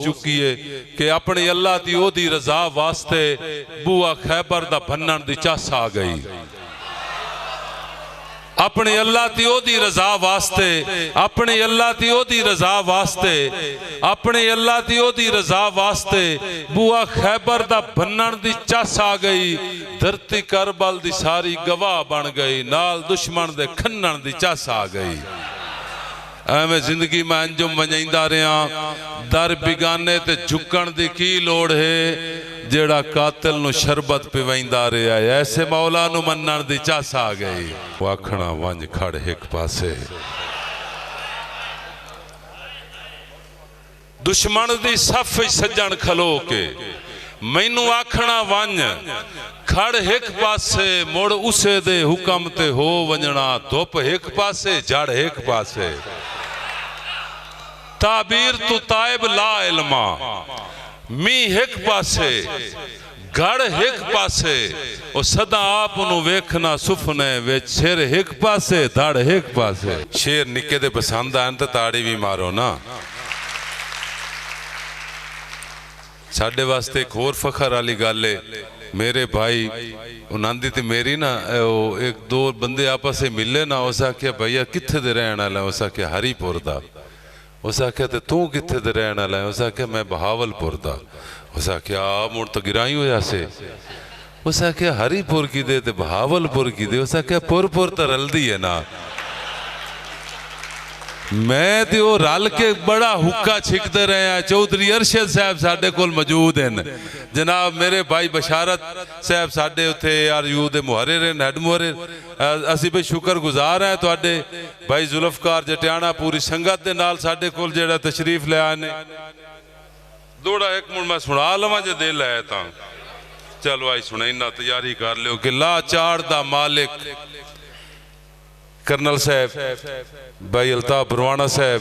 चुकी है कि अपनी अल्लाह की ओदी रजा वास्ते बुआ खैबर दा भन्नण दी चस आ गई। अपनी अल्लाह की ओदी रजा वास्ते, अपनी अल्लाह की ओदी रजा वास्ते, अपनी अल्लाह की ओदी रजा वास्ते बुआ खैबर दा भन्नण दी चस आ गई। धरती करबल दी सारी गवाह बन गई, नाल दुश्मन दे खन्नण दी चस आ गई। एवें जिंदगी में अंजुम वजाइंदा रहा, दर बिगाने ते झुकण दी की लोड़ है, जेड़ा कातिल नु शरबत पिवाइंदा रहा है। ऐसे मौला नु मन्नण दी चस आ गई। आखना वंज खड़ एक पासे, दुश्मन दी सफ सज्जण खलो के मैनू आखना वंज खड़ एक पासे, मुड़ उसे दे हुक्म ते हो वंजना। धुप एक पासे, जड़ एक पासे, ताबीर तू ताइब ला इल्मा। मी एक पासे, गढ़ एक पासे, और सदा आप वेखना सुफने विच। सिर एक पासे, धड़ एक पासे। शेर निके दे पसंद आन तो ताड़ी भी मारो ना। साडे वास्ते एक होर फखर वाली गल है, मेरे भाई उन्होंने तो मेरी ना एक दो बंदे आपस से मिले ना, उस आख्या भैया कित्थे दे रहने वाला? उस आख्या हरीपुर दा। उस आख्या तो तू कित्थे दे रहने वाला? उस आख्या मैं बहावलपुर दा। उस आख्या मुड़ तो गिराई होया से। उस आख्या हरीपुर की दे ते बहावलपुर की दे। उस आख्या पुर तो रलदी है ना। मैं तो वो रल के बड़ा हुक्का छिकते रहे हैं। चौधरी अरशद साहब साडे कोल मौजूद हैं, जनाब मेरे भाई बशारत साहब साडे उत्थे आरयू दे मुहर्रिर हैं, हेड मुहर्रिर। असी भाई शुक्रगुजार हैं तुहाडे भाई जुल्फकार जटियाना पूरी संगत दे नाल साडे कोल जेड़ा तशरीफ ले आए ने। दोड़ा एक मुड़ मैं सुना लवां जे दिल है तां। चलो आई सुनाइना, तैयारी कर लियो कि ला चाड़ दा मालिक कर्नल साहब भाई अल्ताफ बरवाना साहब,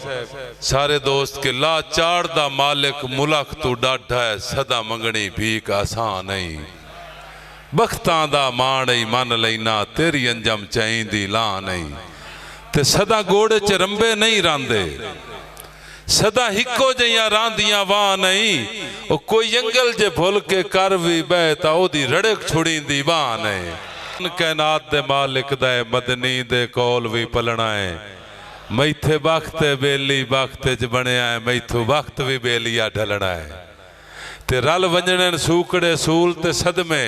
सारे दोस्त के ला चाड़ दा मालिक मुलक तू डाढ़ा है। सदा मंगनी भीख आसान नहीं, बख्तां दा माण ही मन लेना। तेरी अंजम चाहींदी ला नहीं, ते सदा घोड़े च रंबे नहीं रांदे। सदा हिको जिया रांदियां वाह नहीं, ओ कोई अंगल जे भुल के कर भी बह ता ओदी रड़क छुड़ींदी वाह नहीं। कैनात दे मालिक दे मदनी दे कोल भी पलना है। मैथे वक्त बेली वक्त च बनया है, मैथू वक्त भी बेलिया ढलना है। ते रल वंजने सूकड़े सूल ते सदमे,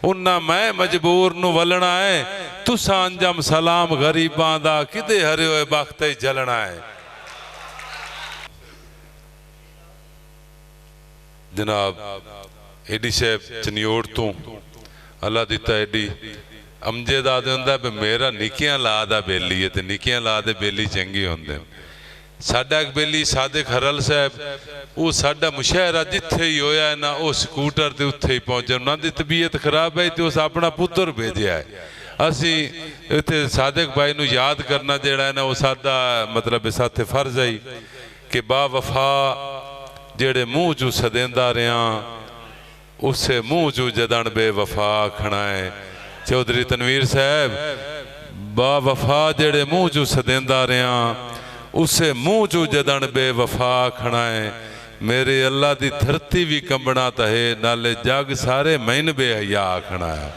उन्ना मैं मजबूर नु वलना है। तुसा अंजम सलाम गरीबां दा किदे हरे होए वक्त जलना है। जनाब एडी साहब चनियोड़ तो अल्लाह दिता एडी अमजद आदे हुंदा भी मेरा निकियां ला दा बेली है, ते निकियां ला दे बेली चंगी हुंदे। साडा एक बेली सादिक हरल साहब, वो साडा मुशायरा जिथे ही होया है ना, वो स्कूटर ते उत्थे ही पहुंचे। उन्होंने तबीयत खराब है तो उस अपना पुत्र भेजा है। असी इत्थे सादिक भाई नू याद करना जेड़ा है ना, वो सादा मतलब साथे फर्ज है कि बा वफा जेड़े मुँह चू सदेंदा रहा, उसे मुँह चू जदन बेवफा आखना है। चौधरी तनवीर साहब बा वफा जेड़े मुँह चू सदेंदा रहा, उसे मुँह चू जदन बेवफा आखना है। मेरे अल्लाह दी धरती भी कंबना तहे, नाले जग सारे मैन बेहया आखना है।